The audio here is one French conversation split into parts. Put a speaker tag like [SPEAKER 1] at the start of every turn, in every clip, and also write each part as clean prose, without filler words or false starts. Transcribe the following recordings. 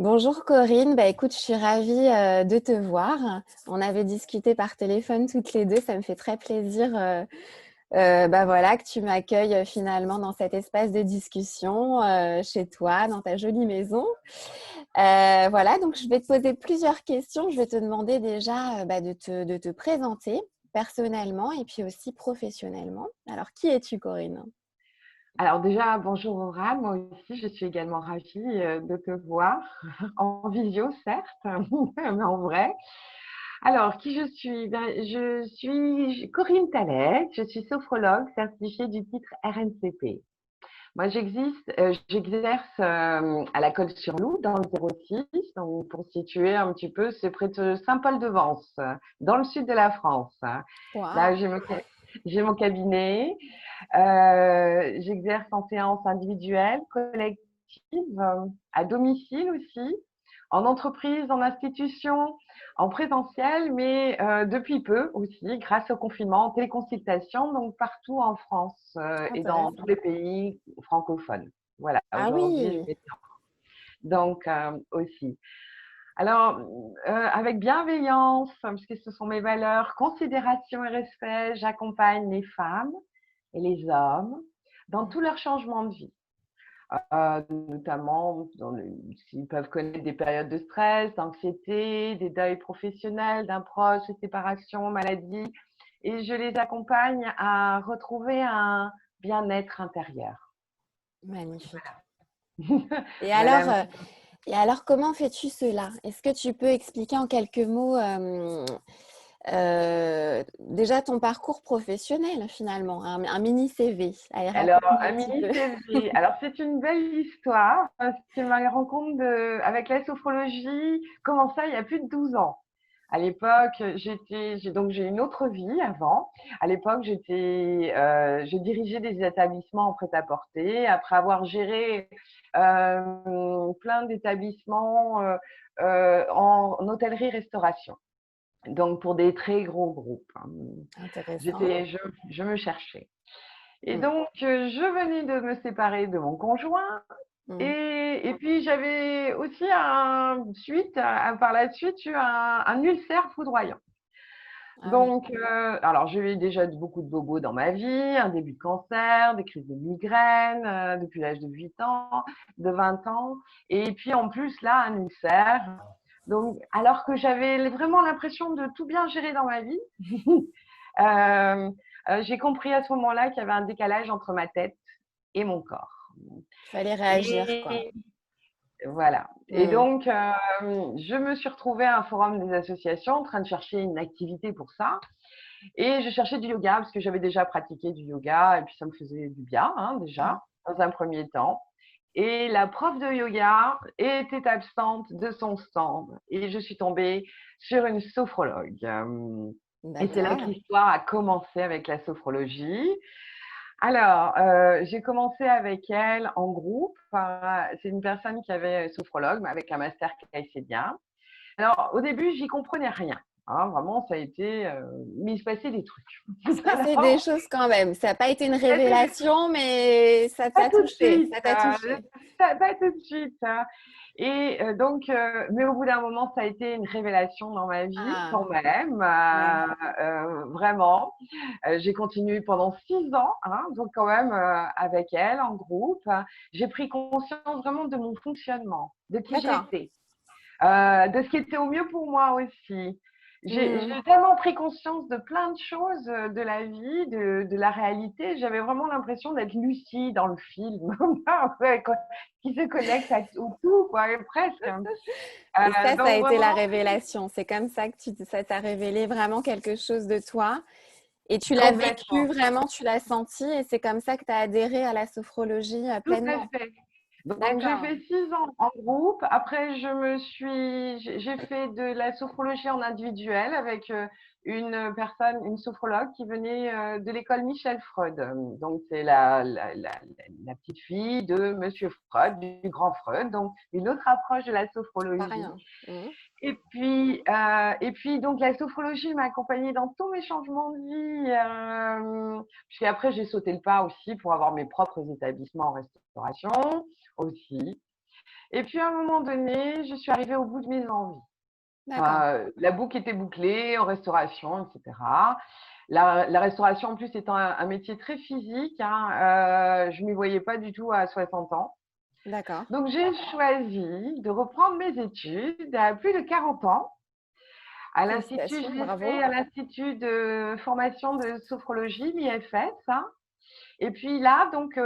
[SPEAKER 1] Bonjour Corinne, écoute, je suis ravie de te voir. On avait discuté par téléphone toutes les deux, ça me fait très plaisir voilà, que tu m'accueilles finalement dans cet espace de discussion chez toi, dans ta jolie maison. Voilà, donc je vais te poser plusieurs questions. Je vais te demander déjà de te présenter personnellement et puis aussi professionnellement. Alors, qui es-tu Corinne?
[SPEAKER 2] Alors déjà, bonjour Aura, moi aussi je suis également ravie de te voir en visio certes, mais en vrai. Alors, qui je suis? Je suis Corinne Tallet, je suis sophrologue certifiée du titre RNCP. Moi, j'exerce à la Colle-sur-Loup dans le 06, donc pour situer un petit peu, c'est près de Saint-Paul-de-Vence, dans le sud de la France. Là,
[SPEAKER 1] Waouh!
[SPEAKER 2] j'ai mon cabinet. J'exerce en séance individuelle, collective, à domicile aussi, en entreprise, en institution, en présentiel, mais depuis peu aussi, grâce au confinement, en téléconsultation, donc partout en France et dans tous
[SPEAKER 1] Intéressant.
[SPEAKER 2] les pays francophones. Voilà,
[SPEAKER 1] Ah
[SPEAKER 2] aujourd'hui,
[SPEAKER 1] oui,
[SPEAKER 2] je vais donc aussi. Alors, avec bienveillance, parce que ce sont mes valeurs, considération et respect, j'accompagne les femmes et les hommes dans tous leurs changements de vie, notamment s'ils peuvent connaître des périodes de stress, d'anxiété, des deuils professionnels, d'un proche, des séparations, maladies, et je les accompagne à retrouver un bien-être intérieur.
[SPEAKER 1] magnifique. Et
[SPEAKER 2] Voilà
[SPEAKER 1] alors,
[SPEAKER 2] un
[SPEAKER 1] euh,
[SPEAKER 2] petit peu.
[SPEAKER 1] et alors, comment fais-tu cela? Est-ce que tu peux expliquer en quelques mots déjà ton parcours professionnel finalement, un mini CV. Allez,
[SPEAKER 2] Alors,
[SPEAKER 1] raconte-moi un
[SPEAKER 2] un
[SPEAKER 1] petit
[SPEAKER 2] mini
[SPEAKER 1] peu.
[SPEAKER 2] CV. Alors, c'est une belle histoire. C'est ma rencontre avec la sophrologie, comment ça, il y a plus de 12 ans. À l'époque, j'ai une autre vie avant. À l'époque, je dirigeais des établissements en prêt-à-porter. Après avoir géré plein d'établissements en hôtellerie-restauration. Donc, pour des très gros groupes, hein.
[SPEAKER 1] Intéressant.
[SPEAKER 2] Je me cherchais. Et
[SPEAKER 1] Mm,
[SPEAKER 2] donc, je venais de me séparer de mon conjoint.
[SPEAKER 1] mm.
[SPEAKER 2] Et puis, j'avais aussi par la suite, eu un ulcère foudroyant.
[SPEAKER 1] Ah oui.
[SPEAKER 2] Donc, alors, j'ai eu déjà beaucoup de bobos dans ma vie, un début de cancer, des crises de migraine depuis l'âge de 8 ans, de 20 ans. Et puis, en plus, là, un ulcère. Donc, alors que j'avais vraiment l'impression de tout bien gérer dans ma vie, euh, j'ai compris à ce moment-là qu'il y avait un décalage entre ma tête et mon corps.
[SPEAKER 1] Il fallait réagir, quoi.
[SPEAKER 2] Et voilà. Et
[SPEAKER 1] Mm.
[SPEAKER 2] donc, je me suis retrouvée à un forum des associations en train de chercher une activité pour ça. Et je cherchais du yoga parce que j'avais déjà pratiqué du yoga et puis ça me faisait du bien, hein,
[SPEAKER 1] Mm.
[SPEAKER 2] déjà, dans un premier temps. Et la prof de yoga était absente de son stand et je suis tombée sur une sophrologue. Et c'est là que
[SPEAKER 1] D'accord.
[SPEAKER 2] l'histoire a commencé avec la sophrologie. Alors, j'ai commencé avec elle en groupe. C'est une personne qui avait sophrologue, mais avec un master caïcédien. Alors, au début, j'y comprenais rien, hein, vraiment, ça a été, mais il se passait des trucs.
[SPEAKER 1] Il se passait des
[SPEAKER 2] Alors,
[SPEAKER 1] choses quand même. Ça n'a pas été une
[SPEAKER 2] il se passait des trucs,
[SPEAKER 1] révélation, mais ça
[SPEAKER 2] pas
[SPEAKER 1] t'a
[SPEAKER 2] tout de
[SPEAKER 1] touché.
[SPEAKER 2] suite,
[SPEAKER 1] Ça t'a touché.
[SPEAKER 2] pas tout de suite, hein. Et donc, mais au bout d'un moment, ça a été une révélation dans ma vie
[SPEAKER 1] Ah,
[SPEAKER 2] quand même,
[SPEAKER 1] ouais.
[SPEAKER 2] vraiment. J'ai continué pendant 6 ans, hein, donc quand même avec elle en groupe. J'ai pris conscience vraiment de mon fonctionnement, de qui
[SPEAKER 1] D'accord.
[SPEAKER 2] j'étais, de ce qui était au mieux pour moi aussi.
[SPEAKER 1] Mm.
[SPEAKER 2] J'ai tellement pris conscience de plein de choses de la vie, de la réalité. J'avais vraiment l'impression d'être Lucie dans le film, ouais, qui se connecte au tout, quoi, presque.
[SPEAKER 1] Et ça a
[SPEAKER 2] Donc
[SPEAKER 1] été la
[SPEAKER 2] vraiment,
[SPEAKER 1] révélation. C'est comme ça que ça t'a révélé vraiment quelque chose de toi. Et tu l'as vécu
[SPEAKER 2] complètement,
[SPEAKER 1] vraiment, tu l'as senti, et c'est comme ça que tu as adhéré à la sophrologie
[SPEAKER 2] tout à
[SPEAKER 1] pleinement.
[SPEAKER 2] fait. Donc, j'ai
[SPEAKER 1] D'accord.
[SPEAKER 2] fait 6 ans en groupe. Après, j'ai fait de la sophrologie en individuel avec une personne, une sophrologue qui venait de l'école Michel Freud. Donc, c'est la petite fille de Monsieur Freud, du grand Freud. Donc, une autre approche de la
[SPEAKER 1] C'est pas
[SPEAKER 2] sophrologie.
[SPEAKER 1] rien. Mhm.
[SPEAKER 2] Et puis, donc, la sophrologie m'a accompagnée dans tous mes changements de vie. Puis après, j'ai sauté le pas aussi pour avoir mes propres établissements en restauration aussi. Et puis à un moment donné, je suis arrivée au bout de mes envies.
[SPEAKER 1] D'accord.
[SPEAKER 2] La boucle était bouclée en restauration, etc. La restauration, en plus, étant un métier très physique, hein, je ne m'y voyais pas du tout à 60 ans.
[SPEAKER 1] D'accord.
[SPEAKER 2] Donc, j'ai choisi de reprendre mes études à plus de 40 ans. À l'Institut, je
[SPEAKER 1] Félicitations,
[SPEAKER 2] l'ai fait
[SPEAKER 1] bravo.
[SPEAKER 2] à l'Institut de formation de sophrologie, l'IFS, hein. Et puis là, donc,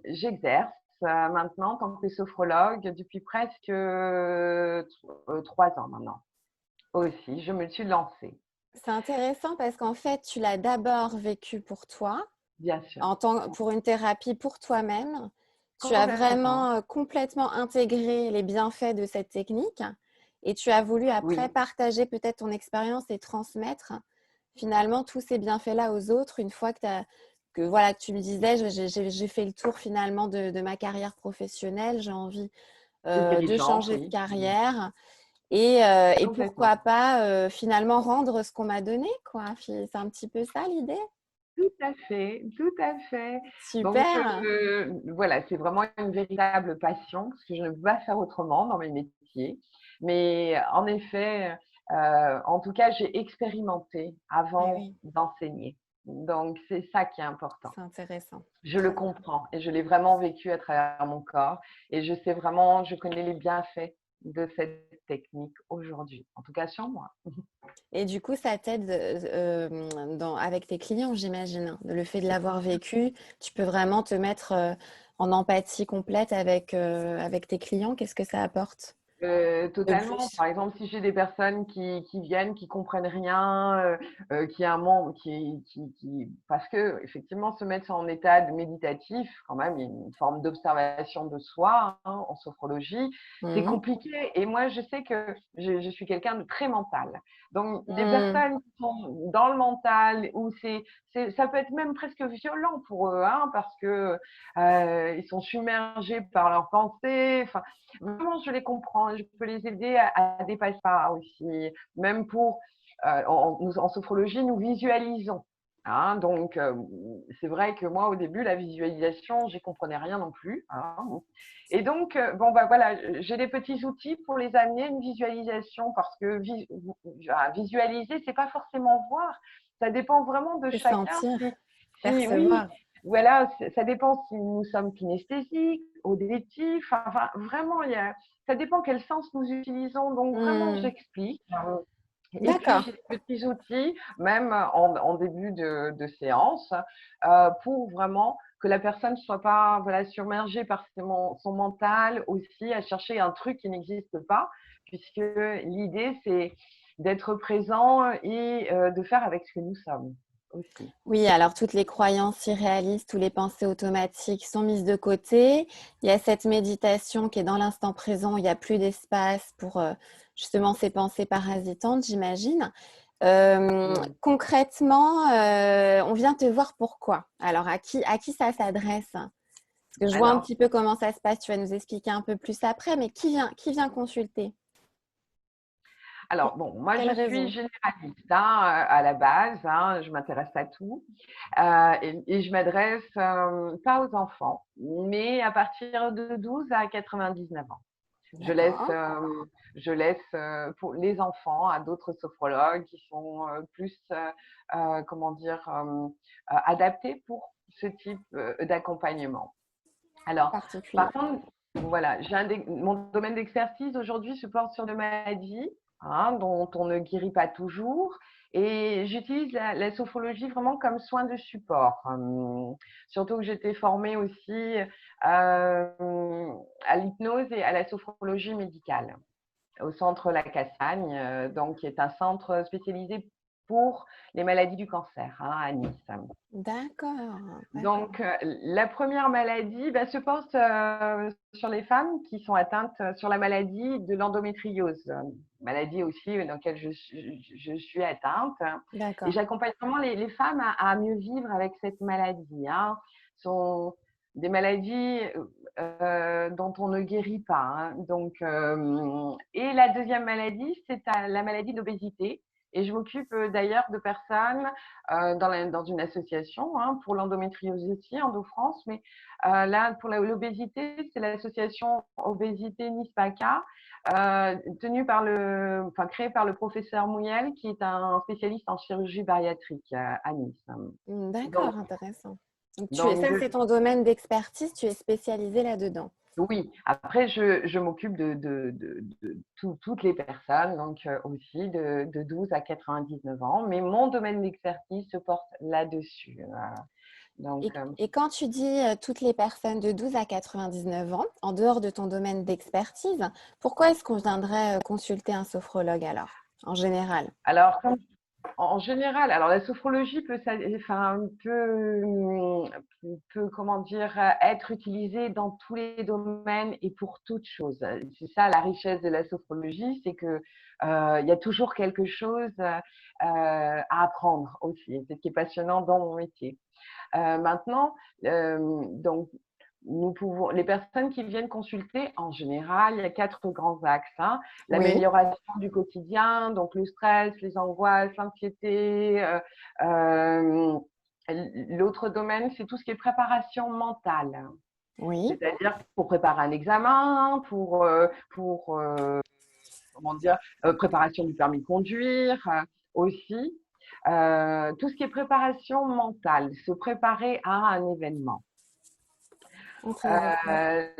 [SPEAKER 2] j'exerce maintenant en tant que sophrologue depuis presque 3 ans maintenant. Aussi, je me suis lancée,
[SPEAKER 1] C'est intéressant parce qu'en fait, tu l'as d'abord vécu pour toi,
[SPEAKER 2] bien sûr.
[SPEAKER 1] pour une thérapie pour toi-même. Tu as
[SPEAKER 2] Complètement.
[SPEAKER 1] vraiment complètement intégré les bienfaits de cette technique et tu as voulu après
[SPEAKER 2] Oui,
[SPEAKER 1] partager peut-être ton expérience et transmettre finalement tous ces bienfaits-là aux autres une fois que voilà, que tu me disais, j'ai fait le tour finalement de ma carrière professionnelle, j'ai envie
[SPEAKER 2] de
[SPEAKER 1] de
[SPEAKER 2] dirigeante,
[SPEAKER 1] changer de
[SPEAKER 2] oui.
[SPEAKER 1] carrière et pourquoi
[SPEAKER 2] Complètement.
[SPEAKER 1] pas finalement rendre ce qu'on m'a donné, quoi. C'est un petit peu ça l'idée.
[SPEAKER 2] Tout à fait, tout à fait. Donc,
[SPEAKER 1] Super,
[SPEAKER 2] voilà, c'est vraiment une véritable passion parce que je ne peux pas faire autrement dans mes métiers. Mais en effet, en tout cas, j'ai expérimenté
[SPEAKER 1] eh
[SPEAKER 2] avant
[SPEAKER 1] oui,
[SPEAKER 2] d'enseigner. Donc, c'est ça qui est important.
[SPEAKER 1] c'est intéressant.
[SPEAKER 2] Je le
[SPEAKER 1] Très bien.
[SPEAKER 2] comprends et je l'ai vraiment vécu à travers mon corps et je sais vraiment, je connais les bienfaits de cette technique aujourd'hui, en tout cas sur moi.
[SPEAKER 1] Et du coup, ça t'aide avec tes clients, j'imagine. Le fait de l'avoir vécu, tu peux vraiment te mettre en empathie complète avec tes clients. Qu'est-ce que ça apporte de
[SPEAKER 2] Totalement.
[SPEAKER 1] plus?
[SPEAKER 2] Par exemple, si j'ai des personnes qui viennent, qui comprennent rien, qui a un membre parce que effectivement se mettre en état de méditatif, quand même, il y a une forme d'observation de soi, hein, en sophrologie, c'est
[SPEAKER 1] Mhm.
[SPEAKER 2] compliqué. Et moi, je sais que je suis quelqu'un de très mental. Donc, des
[SPEAKER 1] Mhm.
[SPEAKER 2] personnes qui sont dans le mental, où ça peut être même presque violent pour eux, hein, parce que ils sont submergés par leurs pensées. Enfin, vraiment, je les comprends, je peux les aider à dépasser ça aussi. Même pour, en sophrologie, nous visualisons. Hein, donc, c'est vrai que moi, au début, la visualisation, j'y comprenais rien non plus. Hein. Et donc, bon, bah voilà, j'ai des petits outils pour les amener à une visualisation parce que visualiser, c'est pas forcément voir. Ça dépend vraiment de
[SPEAKER 1] C'est
[SPEAKER 2] chacun.
[SPEAKER 1] sentir,
[SPEAKER 2] Oui,
[SPEAKER 1] percevoir.
[SPEAKER 2] voilà, ça dépend si nous sommes kinesthésiques, auditifs, enfin, vraiment, ça dépend quel sens nous utilisons. Donc, vraiment,
[SPEAKER 1] Hmm.
[SPEAKER 2] j'explique. Et puis,
[SPEAKER 1] D'accord.
[SPEAKER 2] j'ai des petits outils, même en début de séance, pour vraiment que la personne ne soit pas voilà, submergée par son mental aussi à chercher un truc qui n'existe pas, puisque l'idée, c'est d'être présent et de faire avec ce que nous sommes aussi.
[SPEAKER 1] Oui, alors toutes les croyances irréalistes ou les pensées automatiques sont mises de côté. Il y a cette méditation qui est dans l'instant présent, il n'y a plus d'espace pour justement ces pensées parasitantes, j'imagine.
[SPEAKER 2] Mm.
[SPEAKER 1] Concrètement, on vient te voir pourquoi? Alors, à qui ça s'adresse? Parce que je vois un
[SPEAKER 2] Alors,
[SPEAKER 1] petit peu comment ça se passe, tu vas nous expliquer un peu plus après, mais qui vient consulter? Pour
[SPEAKER 2] Alors, bon, moi,
[SPEAKER 1] quelle
[SPEAKER 2] je suis
[SPEAKER 1] raison?
[SPEAKER 2] généraliste hein, à la base, hein, je m'intéresse à tout et je m'adresse pas aux enfants, mais à partir de 12 à 99 ans. Je laisse,
[SPEAKER 1] D'accord,
[SPEAKER 2] je laisse pour les enfants à d'autres sophrologues qui sont plus, comment dire, adaptés pour ce type d'accompagnement. Alors,
[SPEAKER 1] particulier.
[SPEAKER 2] par contre, voilà, mon domaine d'expertise aujourd'hui se porte sur des maladies hein, dont on ne guérit pas toujours. Et j'utilise la sophrologie vraiment comme soin de support. Surtout que j'étais formée aussi à l'hypnose et à la sophrologie médicale au centre La Cassagne, donc, qui est un centre spécialisé pour les maladies du cancer hein, à Nice.
[SPEAKER 1] D'accord, d'accord.
[SPEAKER 2] Donc, la première maladie se porte sur les femmes qui sont atteintes sur la maladie de l'endométriose, maladie aussi dans laquelle je suis atteinte. Et
[SPEAKER 1] D'accord.
[SPEAKER 2] j'accompagne vraiment les femmes à mieux vivre avec cette maladie. Hein. Ce sont des maladies dont on ne guérit pas. Hein. Donc, et la deuxième maladie, c'est la maladie de l'obésité Et je m'occupe d'ailleurs de personnes dans une association pour l'endométriose aussi, Endo-France, mais là, pour l'obésité, c'est l'association Obésité Nispaka, créée par le professeur Mouyel, qui est un spécialiste en chirurgie bariatrique à Nice. Donc,
[SPEAKER 1] D'accord, intéressant. Donc,
[SPEAKER 2] donc
[SPEAKER 1] ça, c'est ton domaine d'expertise, tu es spécialisée là-dedans.
[SPEAKER 2] oui, après, je m'occupe de toutes les personnes, donc aussi de 12 à 99 ans, mais mon domaine d'expertise se porte là-dessus. Donc,
[SPEAKER 1] Et quand tu dis toutes les personnes de 12 à 99 ans, en dehors de ton domaine d'expertise, pourquoi est-ce qu'on viendrait consulter un sophrologue alors, en général?
[SPEAKER 2] alors, en général, alors la sophrologie peut, comment dire, être utilisée dans tous les domaines et pour toutes choses. C'est ça la richesse de la sophrologie, c'est que il y a toujours quelque chose à apprendre aussi. C'est ce qui est passionnant dans mon métier. Maintenant, donc les personnes qui viennent consulter, en général, il y a 4 grands axes.
[SPEAKER 1] Oui,
[SPEAKER 2] L'amélioration du quotidien, donc le stress, les angoisses, l'anxiété. L'autre domaine, c'est tout ce qui est préparation mentale.
[SPEAKER 1] oui.
[SPEAKER 2] C'est-à-dire pour préparer un examen, comment dire, préparation du permis de conduire aussi. Tout ce qui est préparation mentale, se préparer à un événement.
[SPEAKER 1] Intéressant.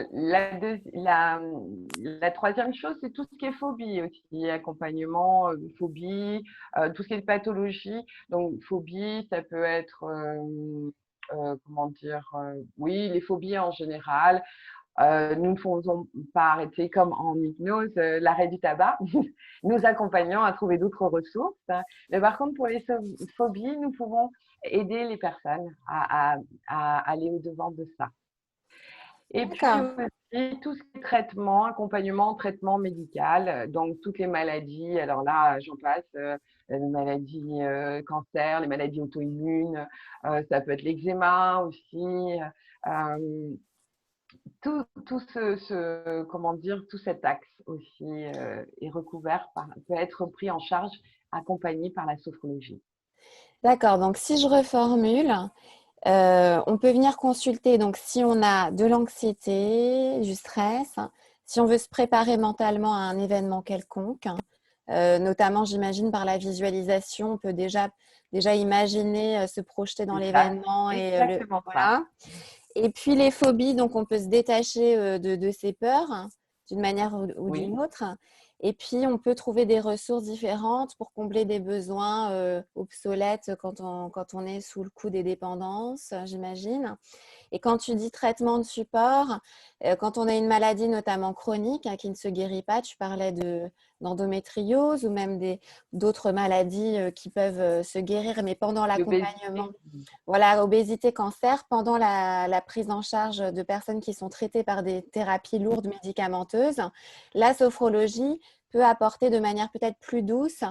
[SPEAKER 2] La troisième chose, c'est tout ce qui est phobie aussi, accompagnement de phobie, tout ce qui est pathologie. Donc, phobie, ça peut être, comment dire, oui, les phobies en général. Nous ne faisons pas arrêter, comme en hypnose, l'arrêt du tabac. Nous accompagnons à trouver d'autres ressources. Mais par contre, pour les phobies, nous pouvons aider les personnes à aller au-devant de ça. Et puis
[SPEAKER 1] D'accord.
[SPEAKER 2] aussi, tout ce qui est traitement, accompagnement, traitement médical, donc toutes les maladies. Alors là, j'en passe, les maladies cancer, les maladies auto-immunes, ça peut être l'eczéma aussi. Euh, comment dire, tout cet axe aussi est peut être pris en charge, accompagné par la sophrologie.
[SPEAKER 1] D'accord. Donc, si je reformule, on peut venir consulter. Donc, si on a de l'anxiété, du stress, si on veut se préparer mentalement à un événement quelconque, notamment, j'imagine, par la visualisation, on peut déjà imaginer se projeter dans
[SPEAKER 2] C'est ça,
[SPEAKER 1] l'événement
[SPEAKER 2] c'est
[SPEAKER 1] et
[SPEAKER 2] exactement ça.
[SPEAKER 1] voilà. Et puis les phobies, donc on peut se détacher de ses peurs d'une manière ou
[SPEAKER 2] Oui,
[SPEAKER 1] d'une autre. Et puis on peut trouver des ressources différentes pour combler des besoins obsolètes quand on est sous le coup des dépendances, j'imagine. Et quand tu dis traitement de support, quand on a une maladie notamment chronique qui ne se guérit pas, tu parlais d'endométriose ou même d'autres maladies qui peuvent se guérir, mais pendant l'accompagnement.
[SPEAKER 2] l'obésité.
[SPEAKER 1] Voilà, obésité, cancer, pendant la prise en charge de personnes qui sont traitées par des thérapies lourdes médicamenteuses, la sophrologie peut apporter de manière peut-être plus douce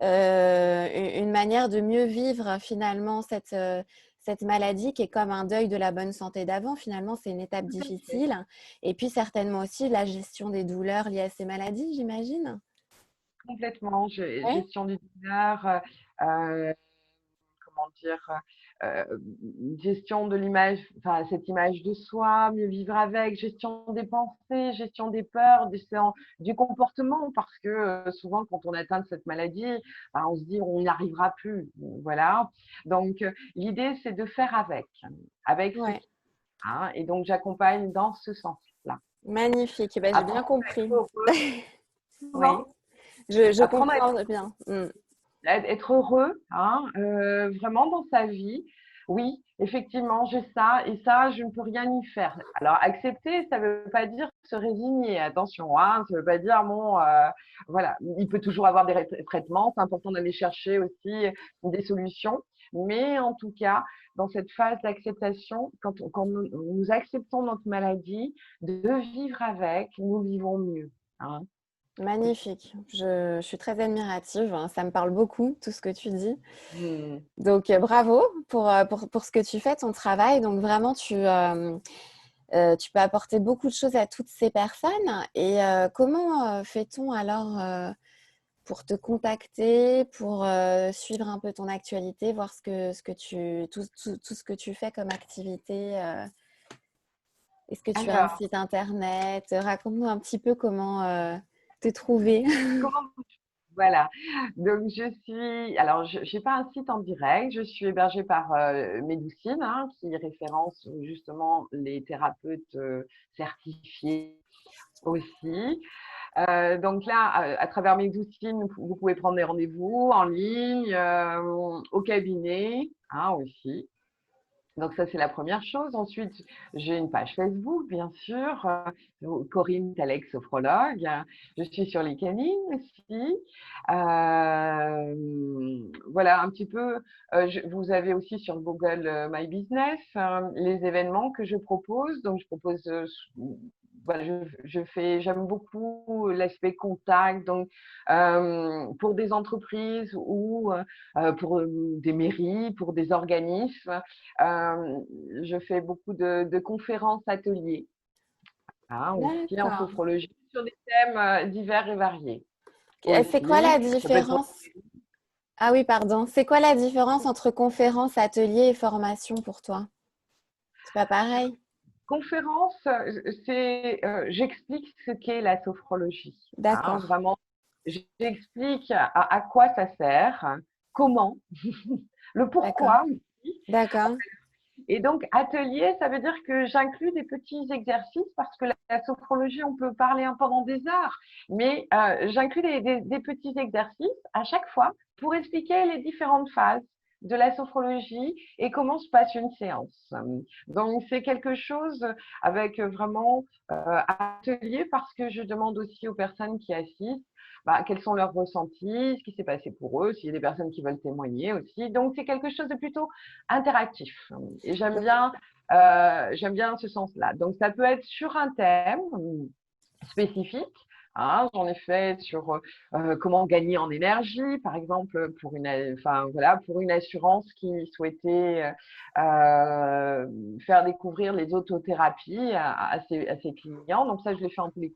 [SPEAKER 1] une manière de mieux vivre finalement cette maladie qui est comme un deuil de la bonne santé d'avant. Finalement, c'est une étape difficile. Et puis certainement aussi la gestion des douleurs liées à ces maladies, j'imagine.
[SPEAKER 2] Complètement,
[SPEAKER 1] Oui.
[SPEAKER 2] gestion du douleur, comment dire, gestion de l'image, enfin cette image de soi, mieux vivre avec, gestion des pensées, gestion des peurs, gestion du comportement, parce que souvent quand on atteint cette maladie, on se dit on n'y arrivera plus, voilà. Donc l'idée c'est de faire avec ce
[SPEAKER 1] Ouais.
[SPEAKER 2] qui, et donc j'accompagne dans ce sens-là.
[SPEAKER 1] Magnifique. Eh ben, j'ai bien
[SPEAKER 2] Apprendre à être
[SPEAKER 1] compris.
[SPEAKER 2] heureux,
[SPEAKER 1] Oui,
[SPEAKER 2] souvent,
[SPEAKER 1] je
[SPEAKER 2] apprendre à
[SPEAKER 1] comprends bien. Mm.
[SPEAKER 2] être heureux, vraiment dans sa vie. Oui, effectivement, j'ai ça et ça, je ne peux rien y faire. Alors, accepter, ça ne veut pas dire se résigner, attention, ça ne veut pas dire, bon, voilà, il peut toujours avoir des traitements, c'est important d'aller chercher aussi des solutions, mais en tout cas, dans cette phase d'acceptation, quand nous acceptons notre maladie, de vivre avec, nous vivons mieux. Hein.
[SPEAKER 1] Magnifique. Je suis très admirative. Ça me parle beaucoup, tout ce que tu dis.
[SPEAKER 2] Hmm.
[SPEAKER 1] Donc, bravo pour ce que tu fais, ton travail. Donc, vraiment, tu peux apporter beaucoup de choses à toutes ces personnes. Et comment fait-on alors pour te contacter, pour suivre un peu ton actualité, voir tout ce que tu fais comme activité. Est-ce que tu as un
[SPEAKER 2] Alors,
[SPEAKER 1] site internet? Raconte-nous un petit peu comment te trouver.
[SPEAKER 2] comment voilà. Donc, alors, je n'ai pas un site en direct. Je suis hébergée par Médoucine, hein, qui référence justement les thérapeutes certifiés aussi. Donc là, à travers Médoucine, vous pouvez prendre des rendez-vous en ligne, au cabinet, hein, aussi. Donc ça, c'est la première chose. Ensuite, j'ai une page Facebook, bien sûr, Corinne Talek, sophrologue. Je suis sur LinkedIn aussi. Voilà un petit peu. Vous avez aussi sur Google My Business les événements que je propose. Donc, je propose, voilà, j'aime beaucoup l'aspect contact. Donc, pour des entreprises ou pour des mairies, pour des organismes. Je fais beaucoup de conférences, ateliers, hein, aussi en
[SPEAKER 1] D'accord.
[SPEAKER 2] sophrologie sur des thèmes divers et variés.
[SPEAKER 1] C'est quoi la
[SPEAKER 2] Aussi, ça peut être pour
[SPEAKER 1] différence? Ah oui, pardon. C'est quoi la différence entre conférence, atelier et formation pour toi? C'est pas pareil?
[SPEAKER 2] conférences, j'explique ce qu'est la sophrologie. Hein,
[SPEAKER 1] D'accord,
[SPEAKER 2] vraiment, j'explique à quoi ça sert, comment, le
[SPEAKER 1] d'accord,
[SPEAKER 2] pourquoi aussi.
[SPEAKER 1] d'accord.
[SPEAKER 2] Et donc, atelier, ça veut dire que j'inclus des petits exercices parce que la sophrologie, on peut parler pendant des heures, mais j'inclus des petits exercices à chaque fois pour expliquer les différentes phases de la sophrologie et comment se passe une séance. Donc, c'est quelque chose avec vraiment atelier parce que je demande aussi aux personnes qui assistent quels sont leurs ressentis, ce qui s'est passé pour eux, s'il y a des personnes qui veulent témoigner aussi. Donc, c'est quelque chose de plutôt interactif. Et j'aime bien ce sens-là. Donc, ça peut être sur un thème spécifique. Hein, j'en ai fait sur comment gagner en énergie, par exemple, pour une assurance qui souhaitait faire découvrir les autothérapies à ses clients. Donc ça, je l'ai fait en tous les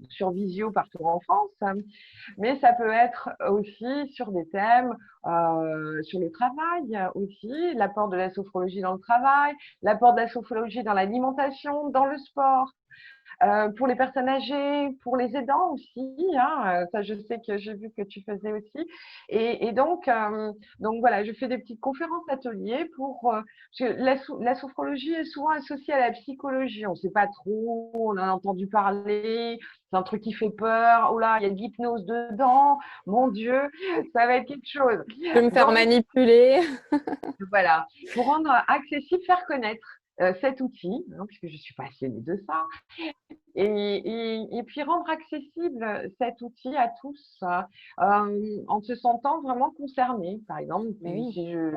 [SPEAKER 2] sur visio partout en France. Mais ça peut être aussi sur des thèmes sur le travail aussi, l'apport de la sophrologie dans le travail, l'apport de la sophrologie dans l'alimentation, dans le sport. Pour les personnes âgées, pour les aidants aussi, hein, ça je sais que j'ai vu que tu faisais aussi. Et donc voilà, je fais des petites conférences ateliers parce que la sophrologie est souvent associée à la psychologie. On ne sait pas trop, on en a entendu parler, c'est un truc qui fait peur. Oh là, il y a de l'hypnose dedans, mon Dieu, ça va être quelque chose.
[SPEAKER 1] Je peux me faire
[SPEAKER 2] Donc
[SPEAKER 1] manipuler.
[SPEAKER 2] voilà, pour rendre accessible, faire connaître cet outil, hein, puisque je suis passionnée de ça, et puis rendre accessible cet outil à tous en se sentant vraiment concerné. Par exemple,
[SPEAKER 1] Mais oui.
[SPEAKER 2] si je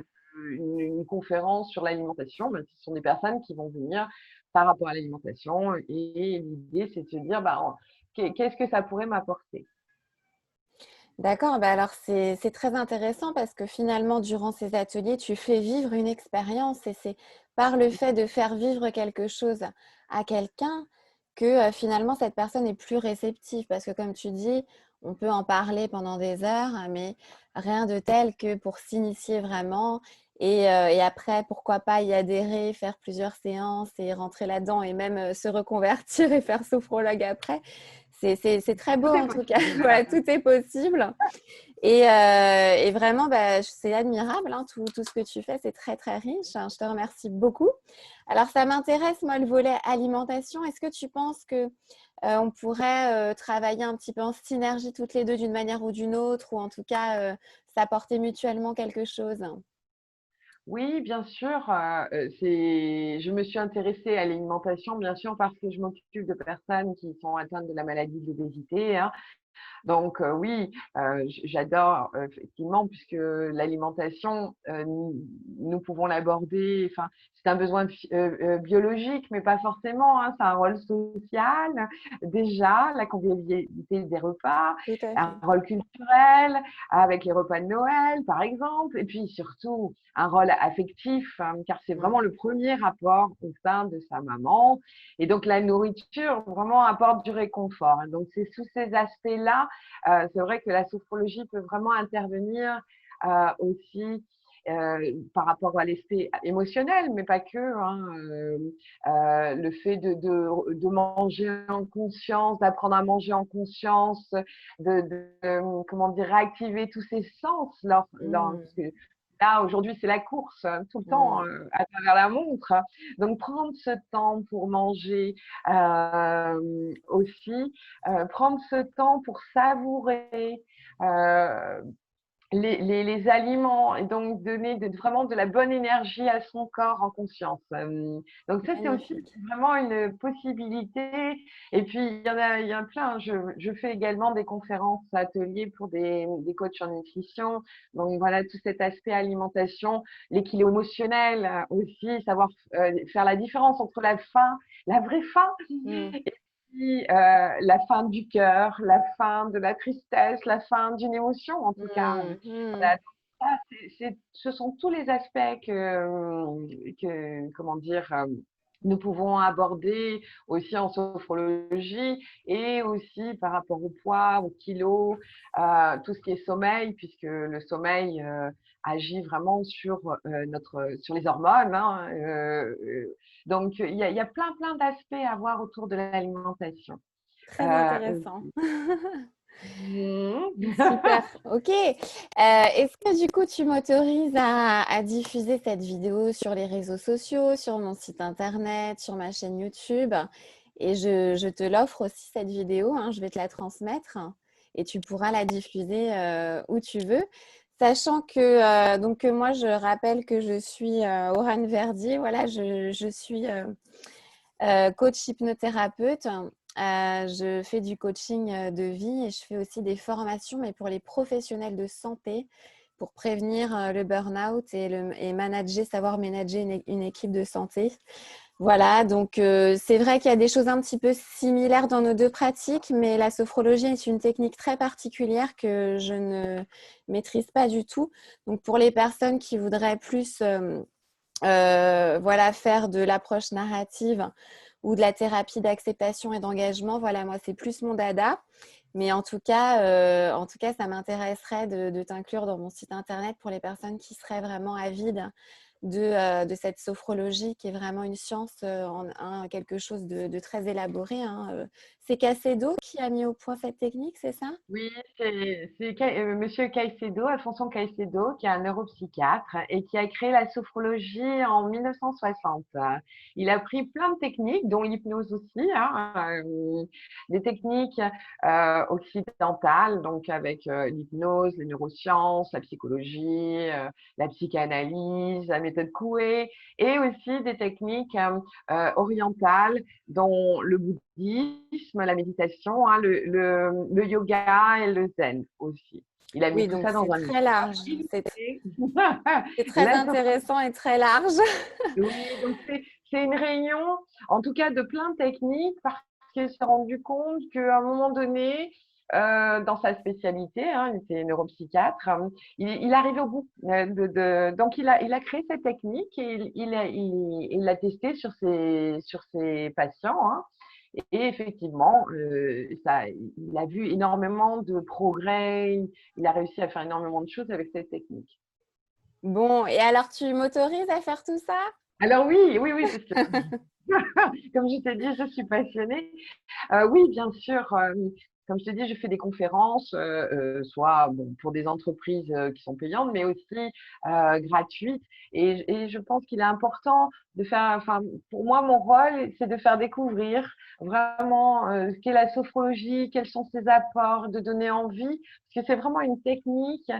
[SPEAKER 2] une conférence sur l'alimentation, ce sont des personnes qui vont venir par rapport à l'alimentation et l'idée c'est de se dire qu'est-ce que ça pourrait m'apporter.
[SPEAKER 1] D'accord, bah alors c'est très intéressant parce que finalement, durant ces ateliers, tu fais vivre une expérience et c'est par le fait de faire vivre quelque chose à quelqu'un que finalement cette personne est plus réceptive. Parce que comme tu dis, on peut en parler pendant des heures, mais rien de tel que pour s'initier vraiment et après, pourquoi pas y adhérer, faire plusieurs séances et rentrer là-dedans et même se reconvertir et faire sophrologue après. C'est très beau
[SPEAKER 2] Tout est
[SPEAKER 1] en tout cas.
[SPEAKER 2] possible.
[SPEAKER 1] Voilà, tout est possible. Et vraiment, bah, c'est admirable, hein, tout ce que tu fais. C'est très, très riche. Je te remercie beaucoup. Alors, ça m'intéresse, moi, le volet alimentation. Est-ce que tu penses que on pourrait travailler un petit peu en synergie toutes les deux d'une manière ou d'une autre, ou en tout cas s'apporter mutuellement quelque chose?
[SPEAKER 2] Oui, bien sûr. Je me suis intéressée à l'alimentation, bien sûr, parce que je m'occupe de personnes qui sont atteintes de la maladie de l'obésité, hein. Donc oui, j'adore effectivement puisque l'alimentation, nous pouvons l'aborder, enfin, c'est un besoin biologique, mais pas forcément, hein, c'est un rôle social déjà, la convivialité des repas,
[SPEAKER 1] Tout à
[SPEAKER 2] un
[SPEAKER 1] fait.
[SPEAKER 2] rôle culturel avec les repas de Noël, par exemple, et puis surtout un rôle affectif, hein, car c'est
[SPEAKER 1] Mm.
[SPEAKER 2] vraiment le premier rapport au sein de sa maman. Et donc la nourriture vraiment apporte du réconfort, hein. Donc c'est sous ces aspects-là là, c'est vrai que la sophrologie peut vraiment intervenir aussi par rapport à l'aspect émotionnel, mais pas que, hein, le fait de manger en conscience, d'apprendre à manger en conscience, comment dire, réactiver tous ces sens, parce que là, aujourd'hui, c'est la course, hein, tout le temps,
[SPEAKER 1] Mmh.
[SPEAKER 2] à travers la montre. Donc, prendre ce temps pour manger aussi, prendre ce temps pour savourer euh, les aliments et donc donner vraiment de la bonne énergie à son corps en conscience. Donc ça, c'est aussi
[SPEAKER 1] Magnifique.
[SPEAKER 2] vraiment une possibilité. Et puis, il y en a plein. Je fais également des conférences, ateliers pour des coachs en nutrition. Donc voilà, tout cet aspect alimentation, l'équilibre émotionnel aussi, savoir faire la différence entre la faim, la vraie faim,
[SPEAKER 1] Mmh.
[SPEAKER 2] la fin du cœur, la fin de la tristesse, la fin d'une émotion, en tout cas.
[SPEAKER 1] Mmh. Mmh.
[SPEAKER 2] Voilà, ça, ce sont tous les aspects comment dire, nous pouvons aborder aussi en sophrologie et aussi par rapport au poids, au kilo, tout ce qui est sommeil, puisque le sommeil agit vraiment sur les hormones, hein, donc, il y a plein, plein d'aspects à voir autour de l'alimentation.
[SPEAKER 1] Très
[SPEAKER 2] Euh,
[SPEAKER 1] intéressant.
[SPEAKER 2] mhm.
[SPEAKER 1] Super, ok. Est-ce que du coup tu m'autorises à diffuser cette vidéo sur les réseaux sociaux, sur mon site internet, sur ma chaîne YouTube? Et je te l'offre aussi cette vidéo, hein, je vais te la transmettre et tu pourras la diffuser où tu veux. Sachant que, donc, moi je rappelle que je suis Aurane Verdier, voilà, je suis coach hypnothérapeute. Je fais du coaching de vie et je fais aussi des formations, mais pour les professionnels de santé, pour prévenir le burn-out et manager, savoir manager une équipe de santé. Voilà, donc c'est vrai qu'il y a des choses un petit peu similaires dans nos deux pratiques, mais la sophrologie est une technique très particulière que je ne maîtrise pas du tout. Donc pour les personnes qui voudraient plus voilà, faire de l'approche narrative ou de la thérapie d'acceptation et d'engagement, voilà, moi, c'est plus mon dada. Mais en tout cas ça m'intéresserait de t'inclure dans mon site internet pour les personnes qui seraient vraiment avides de cette sophrologie qui est vraiment une science, quelque chose de très élaboré, hein. C'est Caicedo qui a mis au point cette technique, c'est ça?
[SPEAKER 2] Oui, c'est Monsieur Caicedo, Alfonso Caicedo, qui est un neuropsychiatre et qui a créé la sophrologie en 1960. Il a pris plein de techniques, dont l'hypnose aussi, hein, des techniques occidentales, donc avec l'hypnose, les neurosciences, la psychologie, la psychanalyse, la méthode Coué, et aussi des techniques orientales, dont le bouddhisme, la méditation, hein, le yoga et le zen aussi. Il a mis
[SPEAKER 1] Oui,
[SPEAKER 2] tout
[SPEAKER 1] donc
[SPEAKER 2] ça dans
[SPEAKER 1] c'est
[SPEAKER 2] un livre.
[SPEAKER 1] très large. C'est très
[SPEAKER 2] La
[SPEAKER 1] intéressant et très large.
[SPEAKER 2] oui, donc c'est une réunion, en tout cas, de plein de techniques, parce qu'il s'est rendu compte qu'à un moment donné, dans sa spécialité, hein, il était neuropsychiatre, il arrive au bout. Donc, il a créé cette technique et il l'a testée sur ses patients, hein. Et effectivement, il a vu énormément de progrès, il a réussi à faire énormément de choses avec cette technique.
[SPEAKER 1] Bon, et alors tu m'autorises à faire tout ça?
[SPEAKER 2] Alors oui, oui, oui, parce que comme je t'ai dit, je suis passionnée. Oui, bien sûr. Comme je te dis, je fais des conférences, soit bon, pour des entreprises qui sont payantes, mais aussi gratuites. Et je pense qu'il est important de faire, enfin, pour moi, mon rôle, c'est de faire découvrir vraiment ce qu'est la sophrologie, quels sont ses apports, de donner envie, parce que c'est vraiment une technique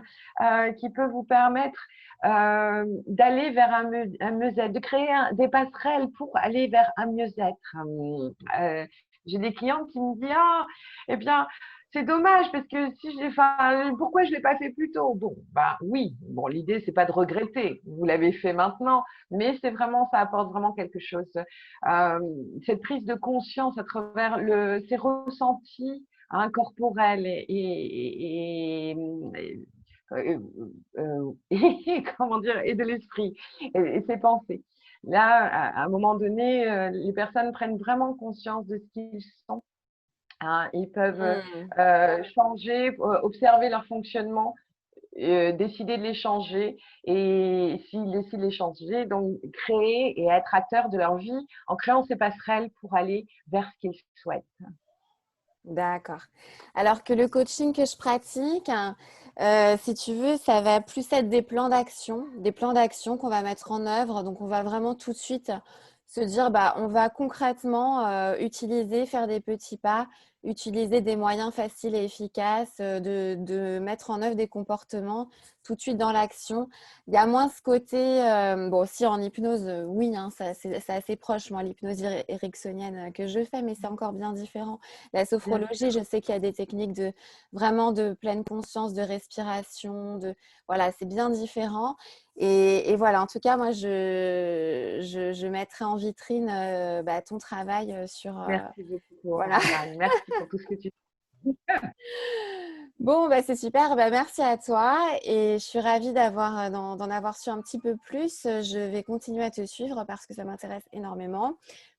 [SPEAKER 2] qui peut vous permettre d'aller vers un mieux-être, de créer des passerelles pour aller vers un mieux-être. J'ai des clientes qui me disent ah, eh bien, c'est dommage parce que si je l'ai fait, pourquoi je l'ai pas fait plus tôt? Bon, bah oui. Bon, l'idée c'est pas de regretter. Vous l'avez fait maintenant, mais c'est vraiment, ça apporte vraiment quelque chose. Cette prise de conscience à travers ces ressentis hein, corporels et, et comment dire et de l'esprit et ses pensées. Là, à un moment donné, les personnes prennent vraiment conscience de ce qu'ils sont hein. Ils peuvent
[SPEAKER 1] Mmh.
[SPEAKER 2] changer, observer leur fonctionnement, décider de les changer et s'ils décident de les changer, donc créer et être acteurs de leur vie en créant ces passerelles pour aller vers ce qu'ils souhaitent.
[SPEAKER 1] D'accord. Alors que le coaching que je pratique, hein, si tu veux, ça va plus être des plans d'action qu'on va mettre en œuvre. Donc, on va vraiment tout de suite se dire, bah, on va concrètement utiliser, faire des petits pas, utiliser des moyens faciles et efficaces, de mettre en œuvre des comportements tout de suite dans l'action. Il y a moins ce côté, bon, aussi en hypnose, oui, hein, c'est assez proche, moi, l'hypnose ericksonienne que je fais, mais c'est encore bien différent. La
[SPEAKER 2] Bien
[SPEAKER 1] sophrologie, je sais qu'il y a des techniques de vraiment de pleine conscience, de respiration, voilà, c'est bien différent. Et voilà, en tout cas, moi, je mettrai en vitrine bah, ton travail sur
[SPEAKER 2] Merci beaucoup,
[SPEAKER 1] voilà.
[SPEAKER 2] Oriane. Merci pour tout ce que tu fais.
[SPEAKER 1] Bon, bah, c'est super. Bah, merci à toi et je suis ravie d'en avoir su un petit peu plus. Je vais continuer à te suivre parce que ça m'intéresse énormément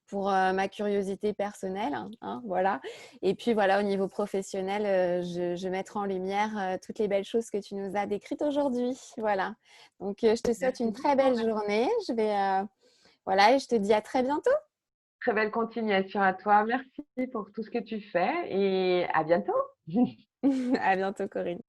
[SPEAKER 1] pour ma curiosité personnelle, hein, voilà. Et puis voilà, au niveau professionnel, je mettrai en lumière toutes les belles choses que tu nous as décrites aujourd'hui. Voilà. Donc, je te souhaite
[SPEAKER 2] Merci
[SPEAKER 1] une très
[SPEAKER 2] beaucoup.
[SPEAKER 1] belle journée. Voilà, et je te dis à très bientôt.
[SPEAKER 2] Très belle continuation à toi. Merci pour tout ce que tu fais et à bientôt.
[SPEAKER 1] À bientôt, Corinne.